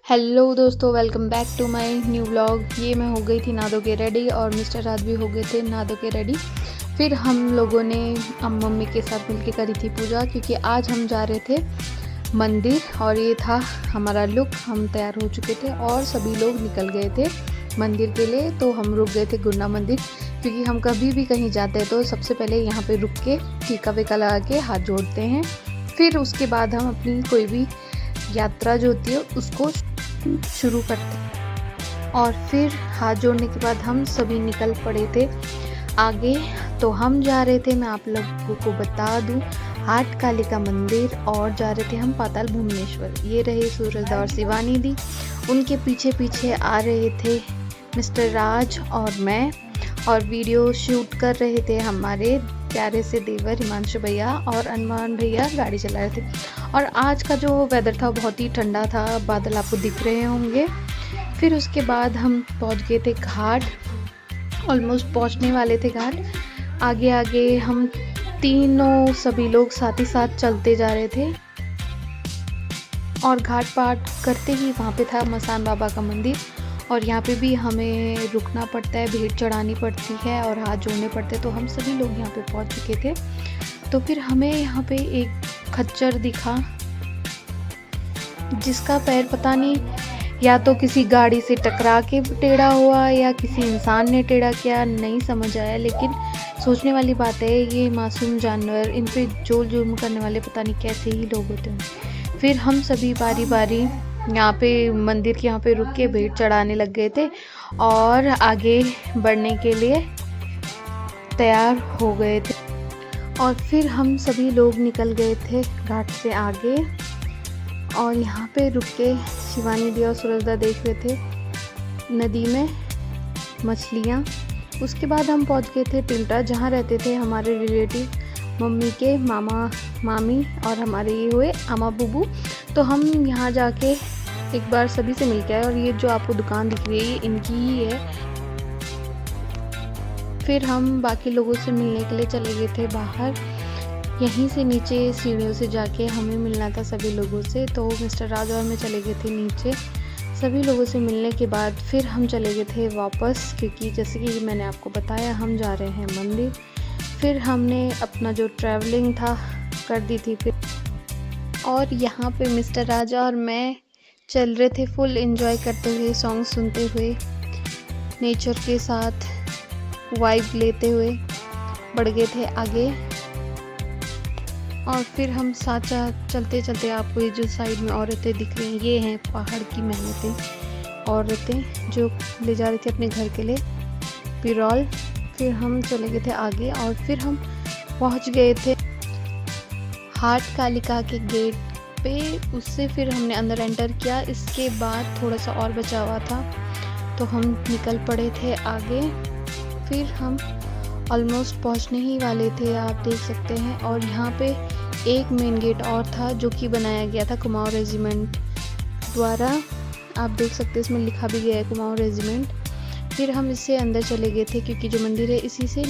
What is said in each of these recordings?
Hello दोस्तों, welcome back to my new vlog. ये मैं हो गई थी नहा धो के रेडी और मिस्टर राज भी हो गए थे नहा धो के रेडी। फिर हम लोगों ने मम्मी के साथ मिलके करी थी पूजा, क्योंकि आज हम जा रहे थे मंदिर और ये था हमारा लुक। हम तैयार हो चुके थे और सभी लोग निकल गए थे मंदिर के लिए। तो हम रुक गए थे गुरना मंदिर, क्योंकि हम कभी भी कहीं जाते हैं तो सबसे पहले यहाँ पे रुक के टीका वीका लगा के हाथ जोड़ते हैं। फिर उसके बाद हम अपनी कोई भी यात्रा जो होती है उसको शुरू करते हैं। और फिर हाथ जोड़ने के बाद हम सभी निकल पड़े थे आगे। तो हम जा रहे थे, मैं आप लोगों को बता दूं, हाट कालिका मंदिर, और जा रहे थे हम पाताल भुवनेश्वर। ये रहे सूरजदा और शिवानी दी, उनके पीछे पीछे आ रहे थे मिस्टर राज और मैं, और वीडियो शूट कर रहे थे हमारे प्यारे से देवर हिमांशु भैया, और अनमान भैया गाड़ी चला रहे थे। और आज का जो वेदर था बहुत ही ठंडा था, बादल आपको दिख रहे होंगे। फिर उसके बाद हम पहुंच गए थे घाट, ऑलमोस्ट पहुंचने वाले थे घाट। आगे आगे हम तीनों सभी लोग साथ ही साथ चलते जा रहे थे, और घाट पाट करते ही वहाँ पे था मसान बाबा का मंदिर। और यहाँ पे भी हमें रुकना पड़ता है, भेंट चढ़ानी पड़ती है और हाथ जोड़ने पड़ते हैं। तो हम सभी लोग यहाँ पे पहुँच चुके थे। तो फिर हमें यहाँ पे एक खच्चर दिखा, जिसका पैर पता नहीं या तो किसी गाड़ी से टकरा के टेढ़ा हुआ या किसी इंसान ने टेढ़ा किया, नहीं समझ आया। लेकिन सोचने वाली बात है, ये मासूम जानवर, इन पे जोल जुर्म करने वाले पता नहीं कैसे ही लोग होते हैं। फिर हम सभी बारी बारी यहाँ पे मंदिर के यहाँ पे रुक के भेंट चढ़ाने लग गए थे और आगे बढ़ने के लिए तैयार हो गए थे। और फिर हम सभी लोग निकल गए थे घाट से आगे, और यहाँ पे रुक के शिवानी दी और सूरजदा देख रहे थे नदी में मछलियाँ। उसके बाद हम पहुँच गए थे टिमटा, जहाँ रहते थे हमारे रिलेटिव, मम्मी के मामा मामी और हमारे ये हुए अम्मा बुबू। तो हम यहाँ जाके एक बार सभी से मिल के आए, और ये जो आपको दुकान दिख रही है ये इनकी ही है। फिर हम बाकी लोगों से मिलने के लिए चले गए थे बाहर, यहीं से नीचे सीढ़ियों से जाके हमें मिलना था सभी लोगों से। तो मिस्टर राज और मैं चले गए थे नीचे। सभी लोगों से मिलने के बाद फिर हम चले गए थे वापस, क्योंकि जैसे कि मैंने आपको बताया हम जा रहे हैं मंदिर। फिर हमने अपना जो ट्रैवलिंग था कर दी थी फिर, और यहाँ पे मिस्टर राजा और मैं चल रहे थे फुल एंजॉय करते हुए, सॉन्ग सुनते हुए, नेचर के साथ वाइब लेते हुए बढ़ गए थे आगे। और फिर हम साथ चलते चलते, आपको ये जो साइड में औरतें दिख रही हैं ये हैं पहाड़ की मेहनतें औरतें, जो ले जा रही थी अपने घर के लिए पिरौल। फिर हम चले गए थे आगे, और फिर हम पहुंच गए थे हाट कालिका के गेट पे। उससे फिर हमने अंदर एंटर किया। इसके बाद थोड़ा सा और बचा हुआ था तो हम निकल पड़े थे आगे। फिर हम ऑलमोस्ट पहुंचने ही वाले थे, आप देख सकते हैं। और यहाँ पे एक मेन गेट और था जो कि बनाया गया था कुमाऊं रेजिमेंट द्वारा, आप देख सकते हैं इसमें लिखा भी गया है कुमाऊं रेजिमेंट। फिर हम इससे अंदर चले गए थे, क्योंकि जो मंदिर है इसी से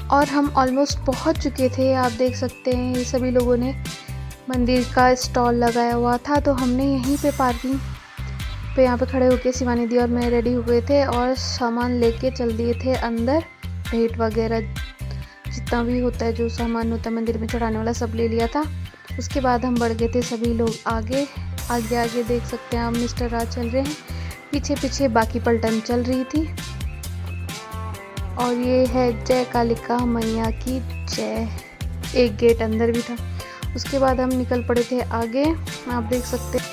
और हम ऑलमोस्ट पहुंच चुके थे। आप देख सकते हैं ये सभी लोगों ने मंदिर का स्टॉल लगाया हुआ था, तो हमने यहीं पे पार्किंग पे यहाँ पे खड़े होके शिवानी दी और मैं रेडी हो गए थे और सामान लेके चल दिए थे अंदर। भेंट वगैरह जितना भी होता है, जो सामान होता है मंदिर में चढ़ाने वाला, सब ले लिया था। उसके बाद हम बढ़ गए थे सभी लोग आगे। आगे आगे देख सकते हैं आप मिस्टर राज चल रहे हैं, पीछे पीछे बाकी पलटन चल रही थी। और ये है जय कालिका मैया की जय। एक गेट अंदर भी था। उसके बाद हम निकल पड़े थे आगे, आप देख सकते हैं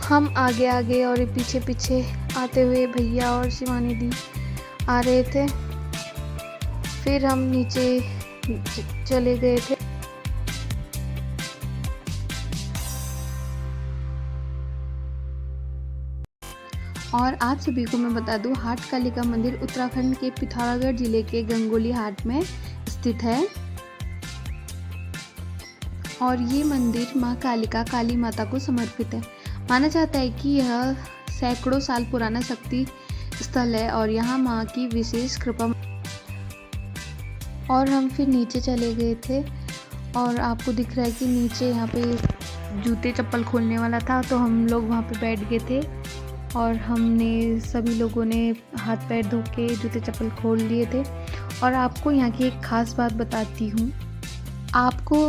हम आगे आगे, और पीछे पीछे आते हुए भैया और शिवानी दी आ रहे थे। फिर हम नीचे चले गए थे। और आप सभी को मैं बता दूं, हाट कालिका मंदिर उत्तराखंड के पिथौरागढ़ जिले के गंगोली हाट में स्थित है। और ये मंदिर माँ कालिका, काली माता को समर्पित है। माना जाता है कि यह सैकड़ों साल पुराना शक्ति स्थल है और यहाँ माँ की विशेष कृपा। और हम फिर नीचे चले गए थे, और आपको दिख रहा है कि नीचे यहाँ पे जूते चप्पल खोलने वाला था, तो हम लोग वहाँ पे बैठ गए थे और हमने सभी लोगों ने हाथ पैर धो के जूते चप्पल खोल लिए थे। और आपको यहाँ की एक ख़ास बात बताती हूँ, आपको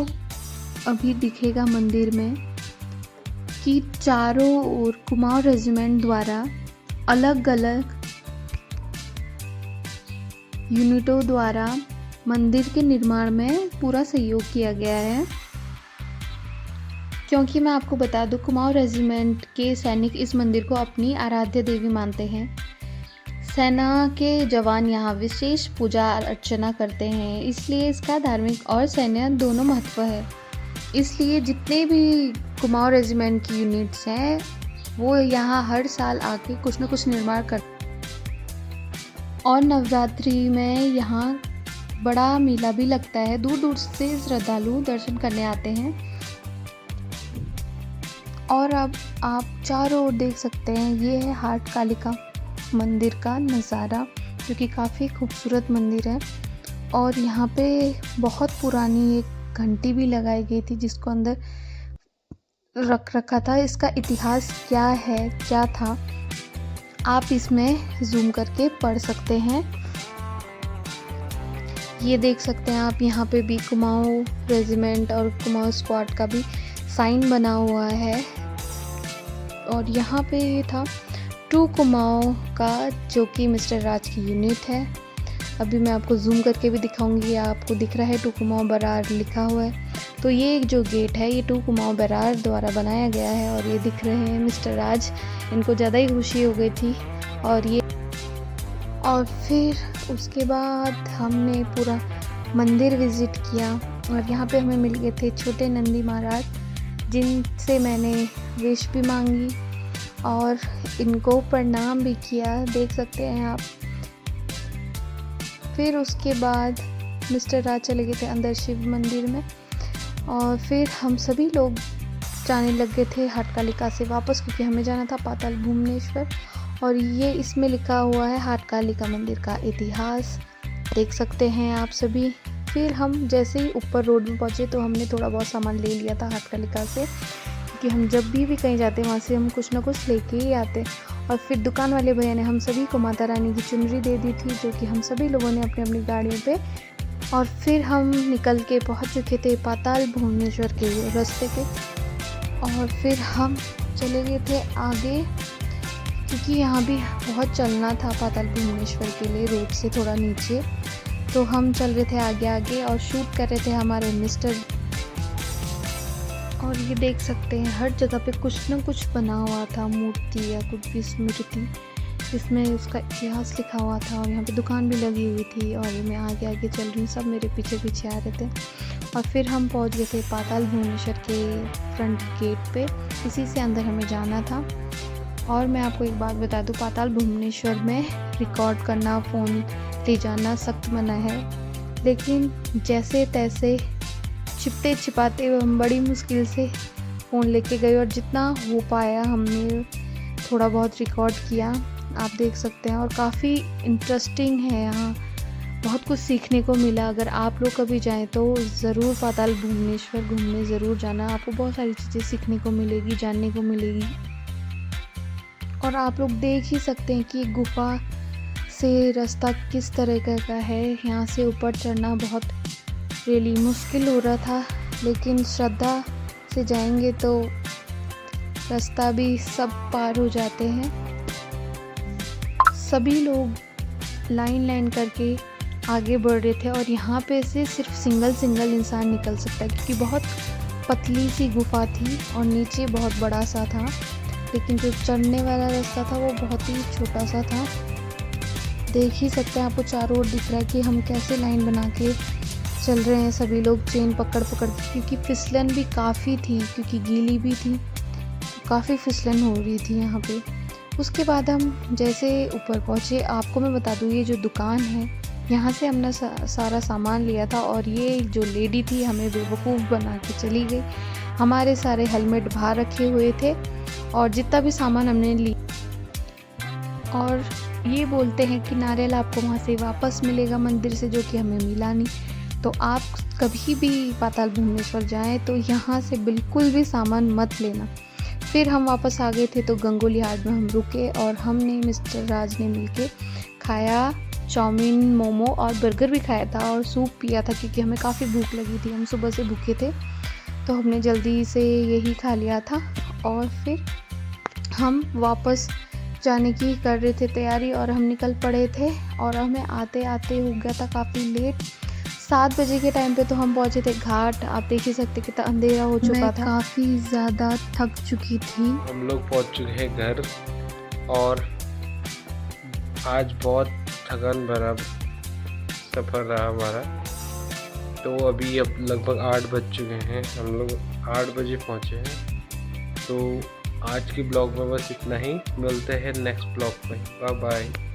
अभी दिखेगा मंदिर में कि चारों ओर कुमाऊं रेजिमेंट द्वारा अलग अलग यूनिटों द्वारा मंदिर के निर्माण में पूरा सहयोग किया गया है। क्योंकि मैं आपको बता दूं, कुमाऊं रेजिमेंट के सैनिक इस मंदिर को अपनी आराध्य देवी मानते हैं। सेना के जवान यहाँ विशेष पूजा अर्चना करते हैं, इसलिए इसका धार्मिक और सैन्य दोनों महत्व है। इसलिए जितने भी कुमाऊं रेजिमेंट की यूनिट्स हैं वो यहाँ हर साल आके कुछ न कुछ निर्माण करते हैं। और नवरात्रि में यहाँ बड़ा मेला भी लगता है, दूर दूर से श्रद्धालु दर्शन करने आते हैं। और अब आप चारों ओर देख सकते हैं, ये है हाट कालिका मंदिर का नज़ारा, जो कि काफ़ी खूबसूरत मंदिर है। और यहाँ पे बहुत पुरानी एक घंटी भी लगाई गई थी, जिसको अंदर रख रखा था। इसका इतिहास क्या है, क्या था, आप इसमें जूम करके पढ़ सकते हैं। ये देख सकते हैं आप, यहाँ पे भी कुमाऊं रेजिमेंट और कुमाऊं स्क्वाड का भी साइन बना हुआ है। और यहाँ पे ये था टू कुमाऊं का, जो कि मिस्टर राज की यूनिट है। अभी मैं आपको जूम करके भी दिखाऊंगी, आपको दिख रहा है टू कुमाऊं बरार लिखा हुआ है। तो ये जो गेट है, ये टू कुमाऊं बरार द्वारा बनाया गया है। और ये दिख रहे हैं मिस्टर राज, इनको ज़्यादा ही खुशी हो गई थी। और फिर उसके बाद हमने पूरा मंदिर विज़िट किया और यहाँ पे हमें मिल गए थे छोटे नंदी महाराज, जिनसे मैंने विश भी मांगी और इनको प्रणाम भी किया, देख सकते हैं आप। फिर उसके बाद मिस्टर राज चले गए थे अंदर शिव मंदिर में और फिर हम सभी लोग जाने लग गए थे हाट कालिका से वापस, क्योंकि हमें जाना था पाताल भुवनेश्वर। और ये इसमें लिखा हुआ है हाट कालिका मंदिर का इतिहास, देख सकते हैं आप सभी। फिर हम जैसे ही ऊपर रोड में पहुँचे तो हमने थोड़ा बहुत सामान ले लिया था हाट कालिका से, क्योंकि हम जब भी कहीं जाते वहाँ से हम कुछ ना कुछ लेके ही आते। और फिर दुकान वाले भैया ने हम सभी को माता रानी की चुनरी दे दी थी, जो कि हम सभी लोगों ने अपनी अपनी गाड़ियों पे। और फिर हम निकल के पहुँच चुके थे पाताल भुवनेश्वर के रास्ते पे। और फिर हम चले गए थे आगे, क्योंकि यहाँ भी बहुत चलना था पाताल भुवनेश्वर के लिए, रोड से थोड़ा नीचे। तो हम चल रहे थे आगे आगे और शूट कर रहे थे हमारे मिस्टर। और ये देख सकते हैं हर जगह पे कुछ ना कुछ बना हुआ था, मूर्ति या कुछ भी स्मृति, जिसमें उसका इतिहास लिखा हुआ था। और यहाँ पे दुकान भी लगी हुई थी और मैं आगे आगे चल रही हूँ, सब मेरे पीछे पीछे आ रहे थे। और फिर हम पहुँच गए थे पाताल भुवनेश्वर के फ्रंट गेट पे, इसी से अंदर हमें जाना था। और मैं आपको एक बात बता दूँ, पाताल भुवनेश्वर में रिकॉर्ड करना, फ़ोन ले जाना सख्त मना है, लेकिन जैसे तैसे छिपते छिपाते हम बड़ी मुश्किल से फ़ोन लेके गए और जितना हो पाया हमने थोड़ा बहुत रिकॉर्ड किया, आप देख सकते हैं। और काफ़ी इंटरेस्टिंग है, यहाँ बहुत कुछ सीखने को मिला। अगर आप लोग कभी जाएं तो ज़रूर पाताल भुवनेश्वर घूमने ज़रूर जाना, आपको बहुत सारी चीज़ें सीखने को मिलेगी, जानने को मिलेगी। और आप लोग देख ही सकते हैं कि गुफा से रास्ता किस तरह का है, यहाँ से ऊपर चढ़ना बहुत रियली मुश्किल हो रहा था, लेकिन श्रद्धा से जाएंगे तो रास्ता भी सब पार हो जाते हैं। सभी लोग लाइन करके आगे बढ़ रहे थे और यहाँ पे से सिर्फ सिंगल इंसान निकल सकता है, क्योंकि बहुत पतली सी गुफा थी और नीचे बहुत बड़ा सा था, लेकिन जो चढ़ने वाला रास्ता था वो बहुत ही छोटा सा था। देख ही सकते हैं, आपको चारों ओर दिख रहा है कि हम कैसे लाइन बना के चल रहे हैं, सभी लोग चेन पकड़ के, क्योंकि फिसलन भी काफ़ी थी, क्योंकि गीली भी थी, काफ़ी फिसलन हो रही थी यहाँ पे। उसके बाद हम जैसे ऊपर पहुँचे, आपको मैं बता दूँ, ये जो दुकान है यहाँ से हमने सारा सामान लिया था। और ये जो लेडी थी हमें बेवकूफ़ बना के चली गई, हमारे सारे हेलमेट बाहर रखे हुए थे और जितना भी सामान हमने लिया। और ये बोलते हैं कि नारियल आपको वहाँ से वापस मिलेगा मंदिर से, जो कि हमें मिला नहीं। तो आप कभी भी पाताल भुवनेश्वर जाएं तो यहाँ से बिल्कुल भी सामान मत लेना। फिर हम वापस आ गए थे तो गंगोली हाट में हम रुके और हमने मिस्टर राज ने मिलके खाया चाउमीन, मोमो और बर्गर भी खाया था और सूप पिया था क्योंकि हमें काफ़ी भूख लगी थी, हम सुबह से भूखे थे तो हमने जल्दी से यही खा लिया था। और फिर हम वापस जाने की कर रहे थे तैयारी और हम निकल पड़े थे और हमें आते आते हो गया था काफ़ी लेट। 7 बजे के टाइम पे तो हम पहुँचे थे घाट। आप देख ही सकते कितना अंधेरा हो चुका था, काफ़ी ज़्यादा थक चुकी थी। हम लोग पहुँच चुके हैं घर और आज बहुत थकान भरा सफ़र रहा हमारा। तो अभी अब लगभग 8 बज चुके हैं, हम लोग 8 बजे पहुँचे हैं। तो आज के ब्लॉग में बस इतना ही, मिलते हैं नेक्स्ट ब्लॉग में। Bye bye.